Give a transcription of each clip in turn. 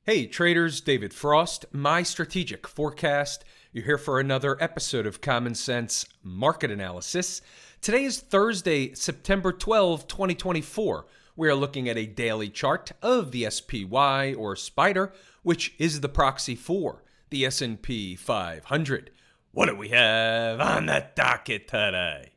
Hey traders, David Frost, My Strategic Forecast. You're here for another episode of Common Sense Market Analysis. Today is Thursday, September 12, 2024. We are looking at a daily chart of the SPY or Spider, which is the proxy for the S&P 500. What do we have on the docket today?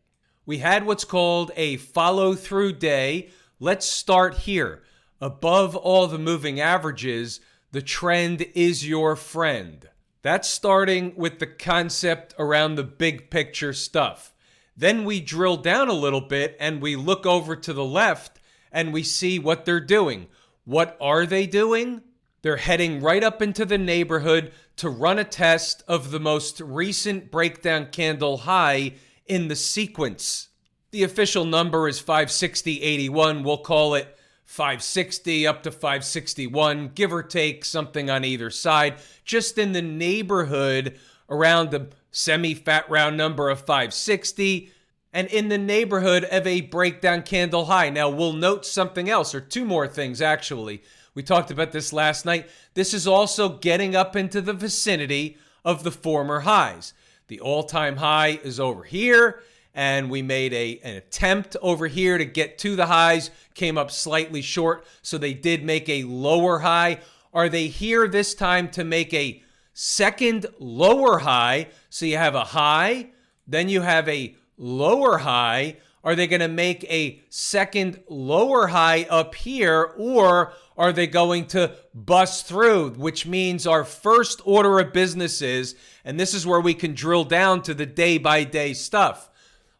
We had what's called a follow-through day. Let's start here. Above all the moving averages, the trend is your friend. That's starting with the concept around the big picture stuff. Then we drill down a little bit and we look over to the left and we see what they're doing. What are they doing? They're heading right up into the neighborhood to run a test of the most recent breakdown candle high in the sequence. The official number is 560.81. We'll call it 560 up to 561, give or take something on either side, just in the neighborhood around the semi-fat round number of 560 and in the neighborhood of a breakdown candle high. Now, we'll note something else, or two more things actually. We talked about this last night. This is also getting up into the vicinity of the former highs. The all-time high is over here, and we made an attempt over here to get to the highs, came up slightly short, so they did make a lower high. Are they here this time to make a second lower high? So you have a high, then you have a lower high. Are they going to make a second lower high up here, or are they going to bust through, which means our first order of business is, and this is where we can drill down to the day-by-day stuff.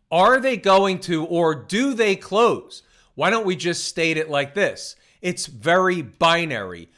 Are they going to, or do they close? Why don't we just state it like this? It's very binary.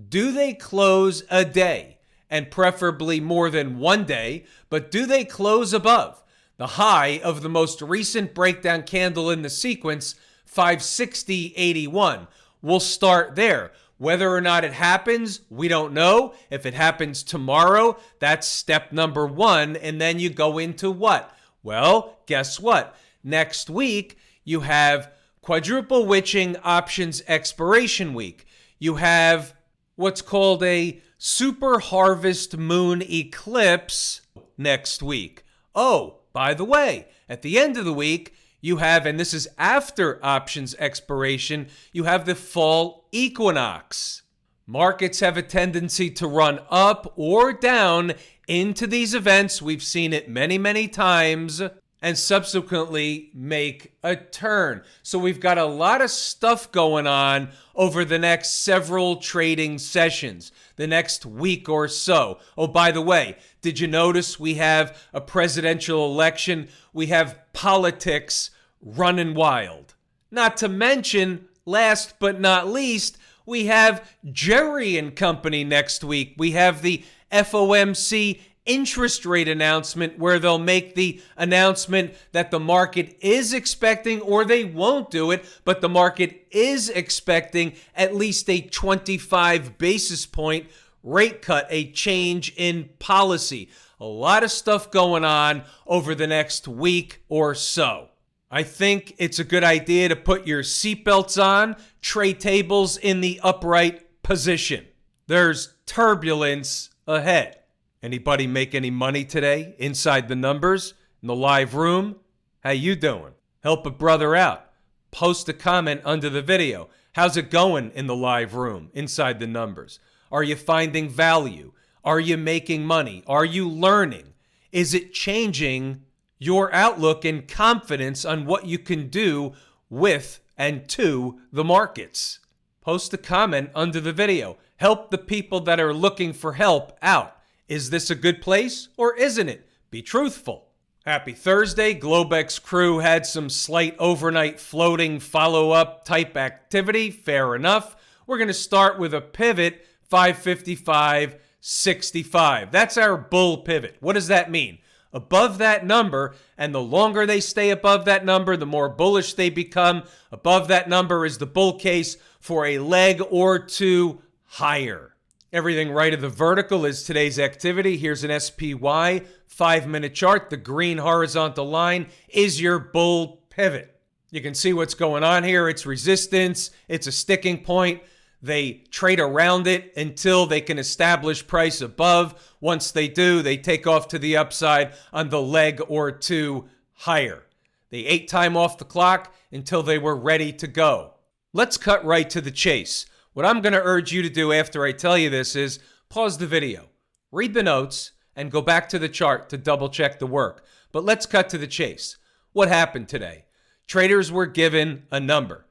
Do they close a day, and preferably more than one day, but do they close above the high of the most recent breakdown candle in the sequence, 560.81? We'll start there. Whether or not it happens, we don't know. If it happens tomorrow, that's step number one, and then you go into what? Well, guess what? Next week, you have quadruple witching options expiration week. You have what's called a super harvest moon eclipse next week. Oh, by the way, at the end of the week, you have, and this is after options expiration, you have the fall equinox. Markets have a tendency to run up or down into these events. We've seen it many, many times, and subsequently make a turn. So we've got a lot of stuff going on over the next several trading sessions, the next week or so. Oh, by the way, did you notice we have a presidential election? We have politics running wild. Not to mention, last but not least, we have Jerry and Company next week. We have the FOMC interest rate announcement where they'll make the announcement that the market is expecting, or they won't do it, but the market is expecting at least a 25 basis point rate cut, a change in policy. A lot of stuff going on over the next week or so. I think it's a good idea to put your seatbelts on, tray tables in the upright position. There's turbulence ahead. Anybody make any money today inside the numbers in the live room? How you doing? Help a brother out. Post a comment under the video. How's it going in the live room inside the numbers? Are you finding value? Are you making money? Are you learning? Is it changing your outlook and confidence on what you can do with and to the markets? Post a comment under the video. Help the people that are looking for help out. Is this a good place or isn't it? Be truthful. Happy Thursday. Globex crew had some slight overnight floating follow-up type activity. Fair enough. We're going to start with a pivot, 555.65. That's our bull pivot. What does that mean? Above that number, and the longer they stay above that number, the more bullish they become. Above that number is the bull case for a leg or two higher. Everything right of the vertical is today's activity. Here's an SPY 5-minute chart. The green horizontal line is your bull pivot. You can see what's going on here. It's resistance. It's a sticking point. They trade around it until they can establish price above. Once they do, they take off to the upside on the leg or two higher. They ate time off the clock until they were ready to go. Let's cut right to the chase. What I'm going to urge you to do after I tell you this is pause the video, read the notes, and go back to the chart to double check the work. But let's cut to the chase. What happened today? Traders were given a number.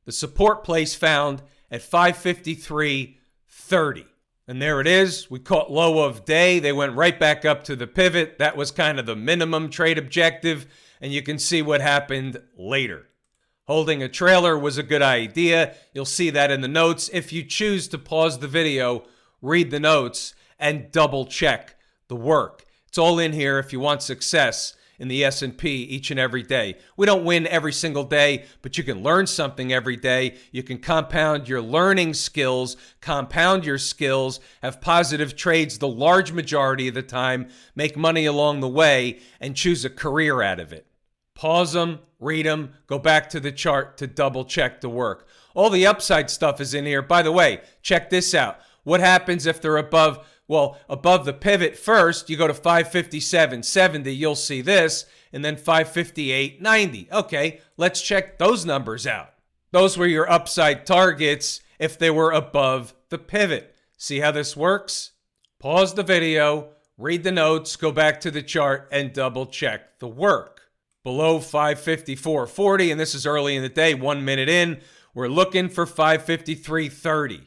The support place found at 553.30. And there it is. We caught low of day. They went right back up to the pivot. That was kind of the minimum trade objective. And you can see what happened later. Holding a trailer was a good idea. You'll see that in the notes. If you choose to pause the video, read the notes, and double check the work. It's all in here if you want success in the S&P each and every day. We don't win every single day, but you can learn something every day. You can compound your learning skills, compound your skills, have positive trades the large majority of the time, make money along the way, and choose a career out of it. Pause them, read them, go back to the chart to double check the work. All the upside stuff is in here. By the way, check this out. What happens if they're above the pivot first? You go to 557.70, you'll see this, and then 558.90. Okay, let's check those numbers out. Those were your upside targets if they were above the pivot. See how this works? Pause the video, read the notes, go back to the chart, and double check the work. Below 554.40, and this is early in the day, 1 minute in, we're looking for 553.30.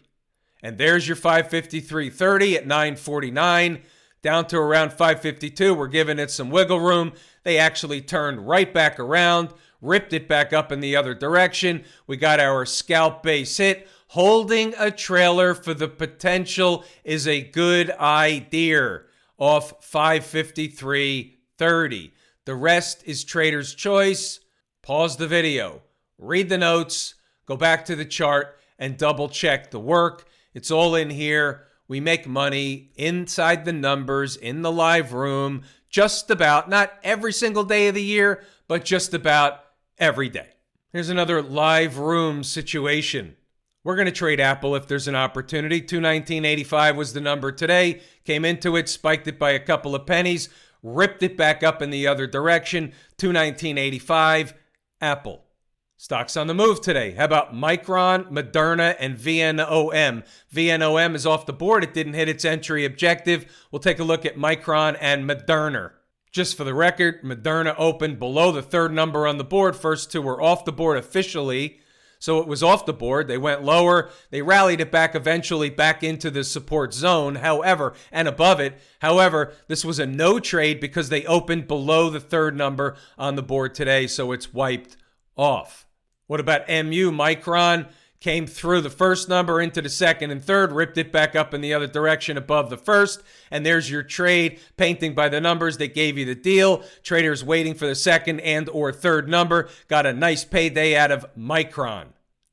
And there's your 553.30 at 9:49, down to around 552. We're giving it some wiggle room. They actually turned right back around, ripped it back up in the other direction. We got our scalp base hit. Holding a trailer for the potential is a good idea off 553.30. The rest is trader's choice. Pause the video, read the notes, go back to the chart, and double check the work. It's all in here. We make money inside the numbers in the live room just about, not every single day of the year, but just about every day. Here's another live room situation. We're going to trade Apple if there's an opportunity. 219.85 was the number today. Came into it, spiked it by a couple of pennies, ripped it back up in the other direction. 219.85, Apple. Stocks on the move today. How about Micron, Moderna, and VNOM? VNOM is off the board. It didn't hit its entry objective. We'll take a look at Micron and Moderna. Just for the record, Moderna opened below the third number on the board. First two were off the board officially. So it was off the board. They went lower. They rallied it back eventually back into the support zone, however, and above it. However, this was a no trade because they opened below the third number on the board today, so it's wiped off. What about MU? Micron came through the first number into the second and third, ripped it back up in the other direction above the first, and there's your trade. Painting by the numbers, they gave you the deal. Traders waiting for the second and or third number got a nice payday out of Micron.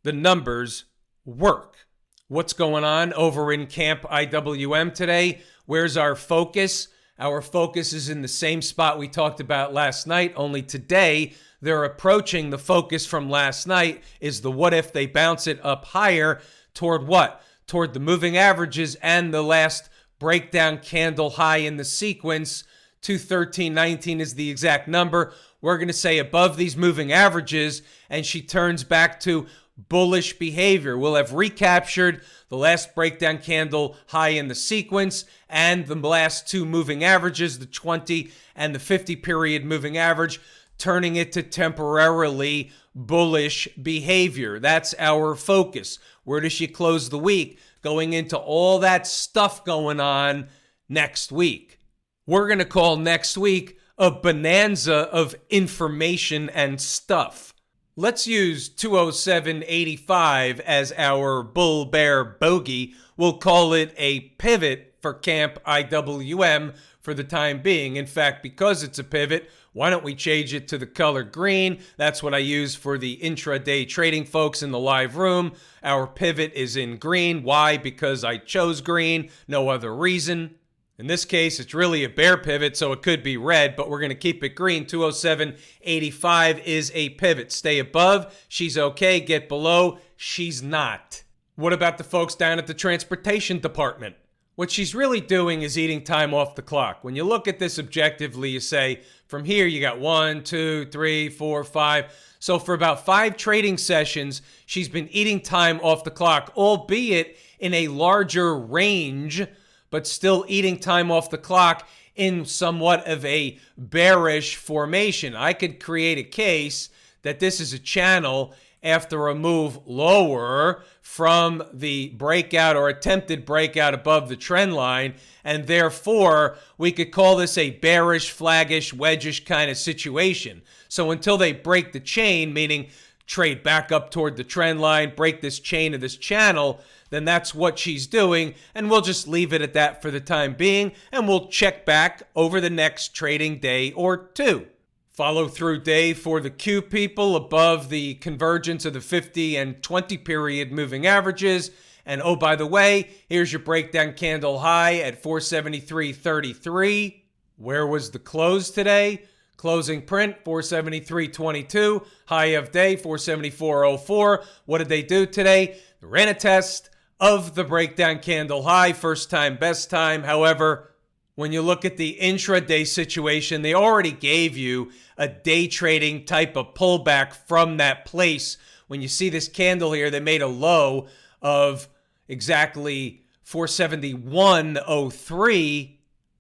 The numbers work. What's going on over in Camp IWM today? Where's our focus? Our focus is in the same spot we talked about last night, only today they're approaching the focus from last night is the what if they bounce it up higher toward what? Toward the moving averages and the last breakdown candle high in the sequence. 213.19 is the exact number. We're going to say above these moving averages, and she turns back to bullish behavior. We'll have recaptured the last breakdown candle high in the sequence and the last two moving averages, the 20 and the 50 period moving average, turning it to temporarily bullish behavior. That's our focus. Where does she close the week? Going into all that stuff going on next week. We're going to call next week a bonanza of information and stuff. Let's use 207.85 as our bull bear bogey. We'll call it a pivot for Camp IWM for the time being. In fact, because it's a pivot, why don't we change it to the color green? That's what I use for the intraday trading folks in the live room. Our pivot is in green. Why? Because I chose green. No other reason. In this case, it's really a bear pivot, so it could be red, but we're going to keep it green. 207.85 is a pivot. Stay above. She's okay. Get below. She's not. What about the folks down at the transportation department? What she's really doing is eating time off the clock. When you look at this objectively, you say, from here you got 1, 2, 3, 4, 5. So for about 5 trading sessions, she's been eating time off the clock, albeit in a larger range, but still eating time off the clock in somewhat of a bearish formation. I could create a case that this is a channel after a move lower from the breakout or attempted breakout above the trend line, and therefore we could call this a bearish, flaggish, wedgish kind of situation. So until they break the chain, meaning trade back up toward the trend line, break this chain of this channel, then that's what she's doing, and we'll just leave it at that for the time being, and we'll check back over the next trading day or two. Follow through day for the Q people above the convergence of the 50 and 20 period moving averages. And oh, by the way, here's your breakdown candle high at 473.33. Where was the close today? Closing print 473.22. High of day 474.04. What did they do today? They ran a test of the breakdown candle high, first time, best time. However, when you look at the intraday situation, they already gave you a day trading type of pullback from that place. When you see this candle here, they made a low of exactly 471.03.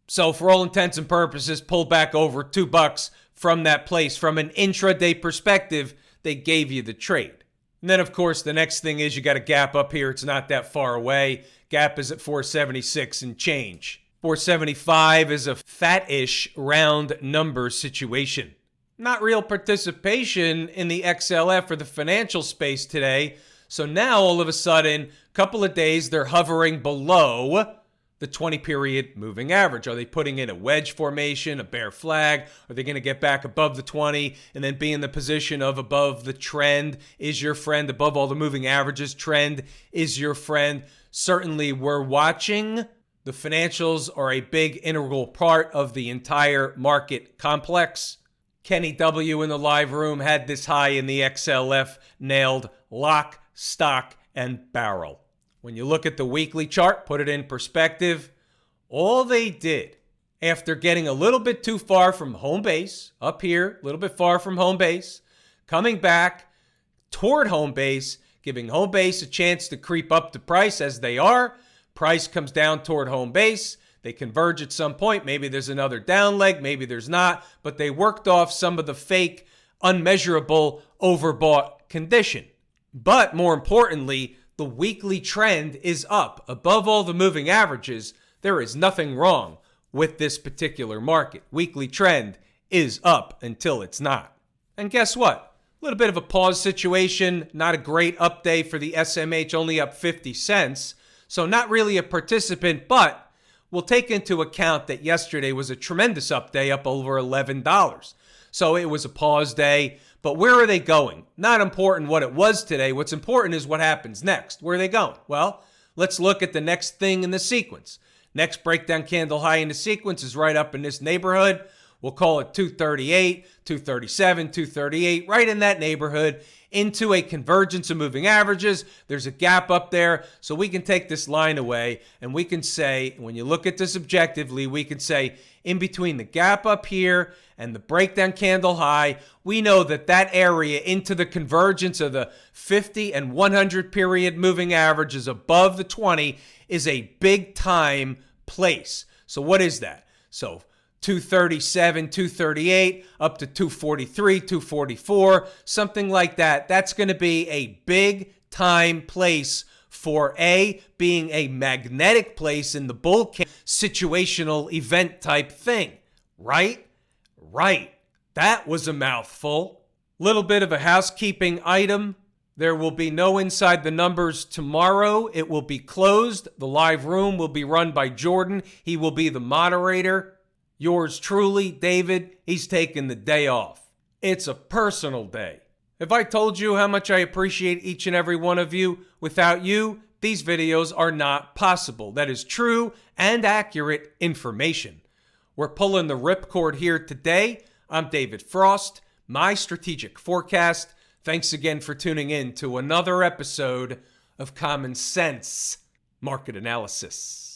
So for all intents and purposes, pulled back over $2 from that place. From an intraday perspective, they gave you the trade. And then, of course, the next thing is you got a gap up here. It's not that far away. Gap is at 476 and change. 475 is a fat-ish round number situation. Not real participation in the XLF or the financial space today. So now all of a sudden, a couple of days, they're hovering below the 20-period moving average. Are they putting in a wedge formation, a bear flag? Are they going to get back above the 20 and then be in the position of above the trend is your friend, above all the moving averages, trend is your friend? Certainly, we're watching. The financials are a big integral part of the entire market complex. Kenny W. in the live room had this high in the XLF nailed lock, stock, and barrel. When you look at the weekly chart, put it in perspective, all they did after getting a little bit too far from home base, up here, a little bit far from home base, coming back toward home base, giving home base a chance to creep up the price as they are. Price comes down toward home base. They converge at some point. Maybe there's another down leg. Maybe there's not. But they worked off some of the fake, unmeasurable, overbought condition. But more importantly, the weekly trend is up. Above all the moving averages, there is nothing wrong with this particular market. Weekly trend is up until it's not. And guess what? A little bit of a pause situation. Not a great up day for the SMH, only up 50 cents. So not really a participant, but we'll take into account that yesterday was a tremendous up day, up over $11. So it was a pause day. But where are they going? Not important what it was today. What's important is what happens next. Where are they going? Well, let's look at the next thing in the sequence. Next breakdown candle high in the sequence is right up in this neighborhood. We'll call it 238, 237, 238, right in that neighborhood into a convergence of moving averages. There's a gap up there, so we can take this line away and we can say, when you look at this objectively, we can say in between the gap up here and the breakdown candle high, we know that that area into the convergence of the 50 and 100 period moving averages above the 20 is a big time place. So what is that? So 237, 238, up to 243, 244, something like that. That's going to be a big time place for being a magnetic place in the bull case, situational event type thing, right? Right. That was a mouthful. Little bit of a housekeeping item. There will be no Inside the Numbers tomorrow. It will be closed. The live room will be run by Jordan. He will be the moderator. Yours truly, David, he's taking the day off. It's a personal day. If I told you how much I appreciate each and every one of you, without you, these videos are not possible. That is true and accurate information. We're pulling the ripcord here today. I'm David Frost, My Strategic Forecast. Thanks again for tuning in to another episode of common sense market analysis.